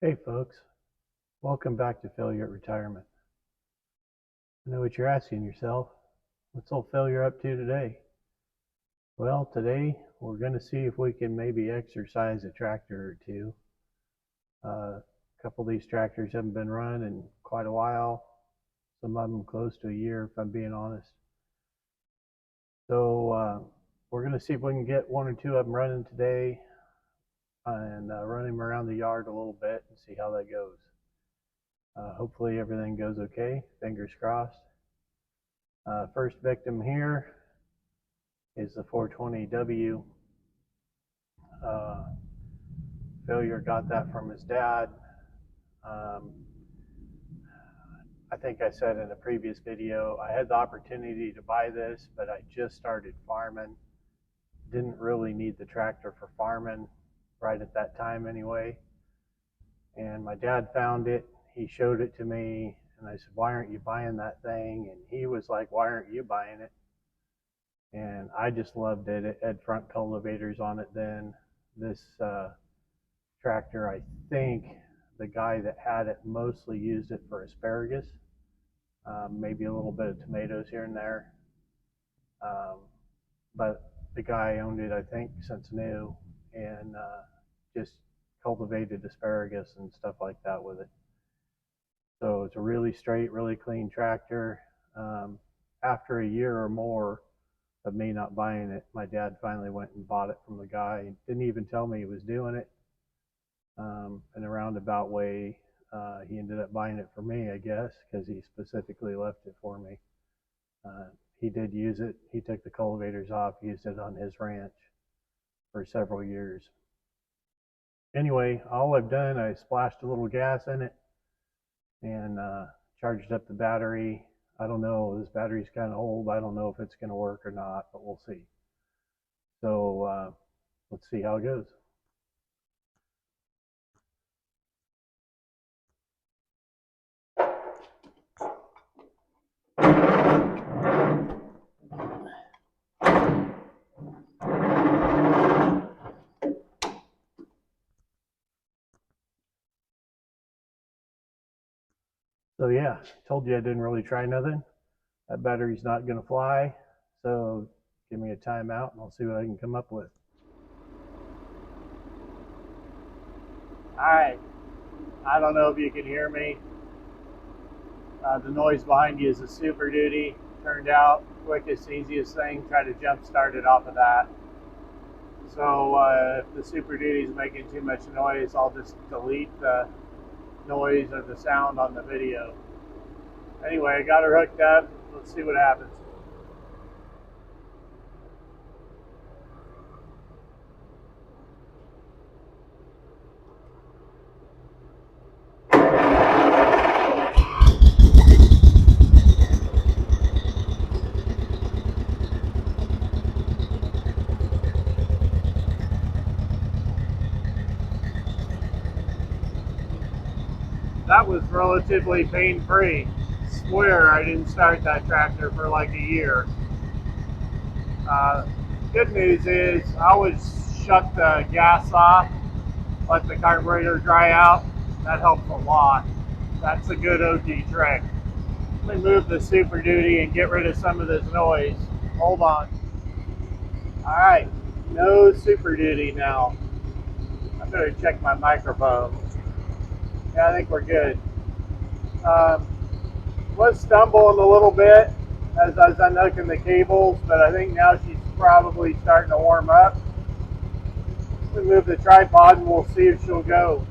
Hey folks, welcome back to Failure at Retirement. I know what you're asking yourself. What's old failure up to today? Well, today we're going to see if we can maybe exercise a tractor or two. A couple of these tractors haven't been run in quite a while. Some of them close to a year, if I'm being honest. So we're going to see if we can get one or two of them running today and run them around the yard a little bit and see how that goes. Hopefully everything goes okay. Fingers crossed. First victim here is the 420W. Failure got that from his dad. I think I said in a previous video, I had the opportunity to buy this, but I just started farming. Didn't really need the tractor for farming right at that time anyway. And my dad found it. He showed it to me, and I said, "Why aren't you buying that thing?" And he was like, "Why aren't you buying it?" And I just loved it. It had front cultivators on it then. This tractor, I think the guy that had it mostly used it for asparagus, maybe a little bit of tomatoes here and there. But the guy owned it, I think, since new, and just cultivated asparagus and stuff like that with it. So it's a really straight, really clean tractor. After a year or more of me not buying it, my dad finally went and bought it from the guy. He didn't even tell me he was doing it. In a roundabout way, he ended up buying it for me, I guess, because he specifically left it for me. He did use it. He took the cultivators off, used it on his ranch for several years. Anyway, all I've done, I splashed a little gas in it and charged up the battery. I don't know, this battery's kind of old. I don't know if it's going to work or not, but we'll see. So let's see how it goes. So yeah, told you I didn't really try nothing. That battery's not going to fly, so give me a timeout and I'll see what I can come up with. Alright, I don't know if you can hear me. The noise behind you is a Super Duty. Turned out quickest, easiest thing, try to jump start it off of that. So if the Super Duty is making too much noise, I'll just delete the noise or the sound on the video. Anyway, I got her hooked up. Let's see what happens. That was relatively pain-free. Swear I didn't start that tractor for like a year. Good news is I always shut the gas off, let the carburetor dry out. That helps a lot. That's a good OG trick. Let me move the Super Duty and get rid of some of this noise. Hold on. Alright, no Super Duty now. I better check my microphone. Yeah, I think we're good. Was stumbling a little bit as I was unhooking the cables, but I think now she's probably starting to warm up. We move the tripod and we'll see if she'll go.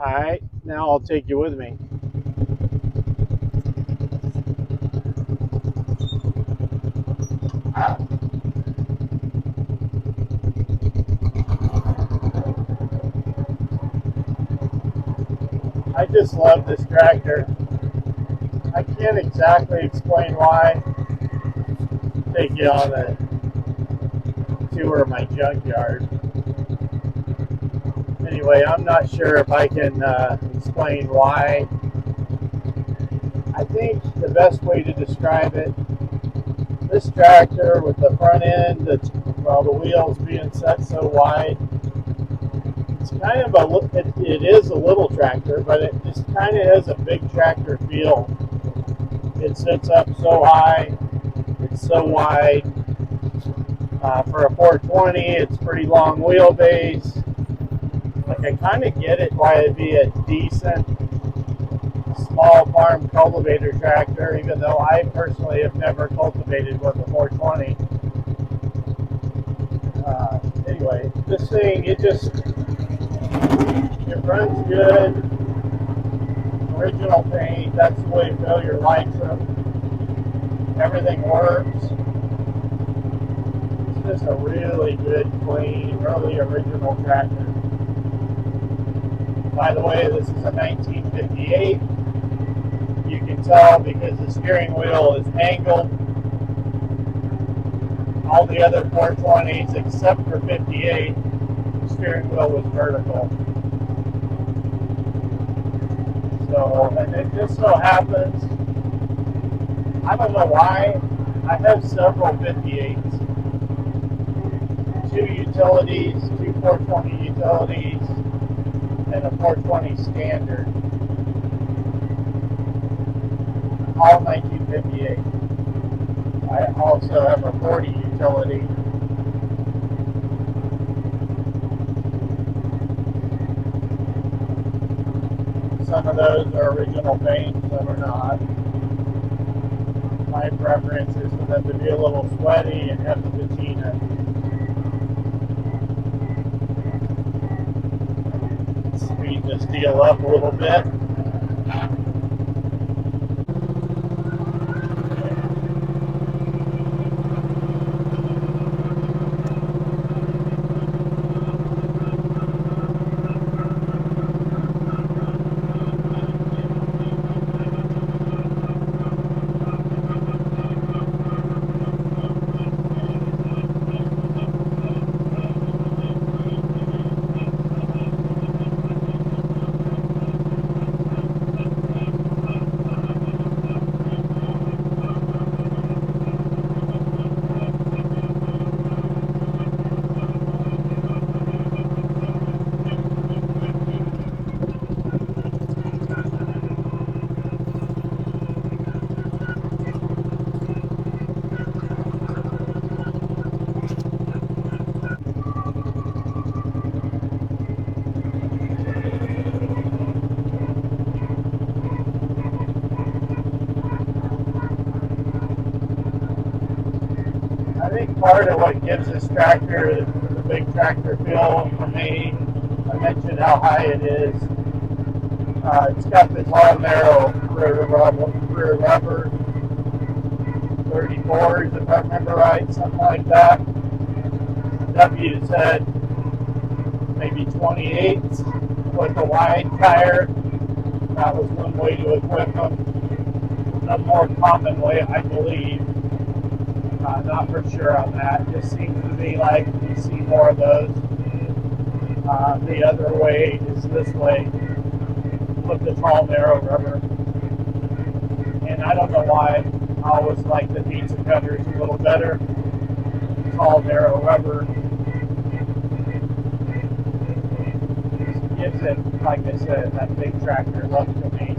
All right, now I'll take you with me. I just love this tractor. I can't exactly explain why. Take you on a tour of my junkyard. Anyway, I'm not sure if I can explain why. I think the best way to describe it, this tractor with the front end, the wheels being set so wide, it's kind of it is a little tractor, but it just kind of has a big tractor feel. It sits up so high, it's so wide. For a 420, it's pretty long wheelbase. Like, I kind of get it why it'd be a decent small farm cultivator tractor, even though I personally have never cultivated with a 420. Anyway, this thing, it runs good. Original paint, that's the way failure likes them. Everything works. It's just a really good, clean, really original tractor. By the way, this is a 1958. You can tell because the steering wheel is angled. All the other 420s, except for 58, the steering wheel was vertical. So, and it just so happens, I don't know why, I have several 58s. 2 utilities, 2 420 utilities, and a 420 standard. All 1958. I also have a 40 utility. Some of those are original paint, some are not. My preference is for them to be a little sweaty and have the patina. Speed this deal up a little bit. I think part of what gives this tractor the big tractor feel for me, I mentioned how high it is. It's got the tall, narrow rear rubber 34s, if I remember right, something like that. W said maybe 28s with a wide tire. That was one way to equip them. A more common way, I believe. Not for sure on that. Just seems to be like you see more of those. The other way is this way with the tall, narrow rubber. And I don't know why. I always like the pizza cutters a little better. Tall, narrow rubber. Just gives it, like I said, that big tractor look to me.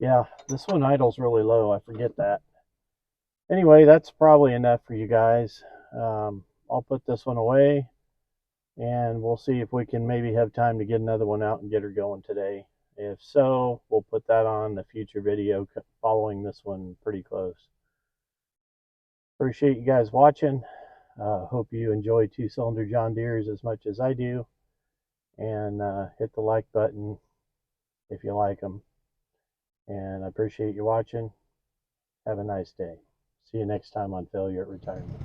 Yeah, this one idles really low. I forget that. Anyway, that's probably enough for you guys. I'll put this one away, and we'll see if we can maybe have time to get another one out and get her going today. If so, we'll put that on the future video following this one pretty close. Appreciate you guys watching. Hope you enjoy two-cylinder John Deeres as much as I do. And hit the like button if you like them. And I appreciate you watching. Have a nice day. See you next time on Failure at Retirement.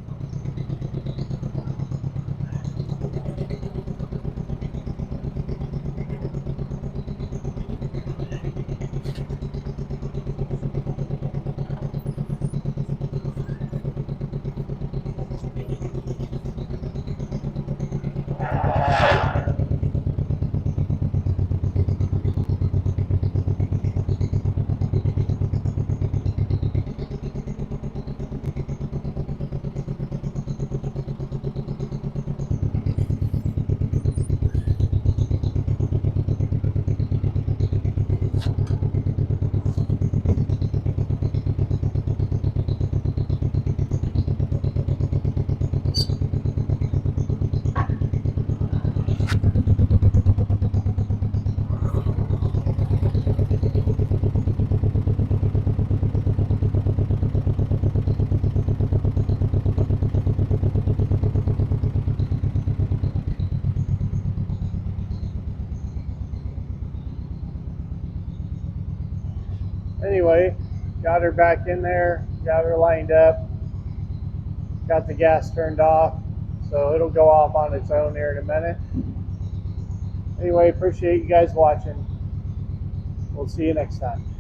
Anyway, got her back in there, got her lined up, got the gas turned off, so it'll go off on its own here in a minute. Anyway, appreciate you guys watching. We'll see you next time.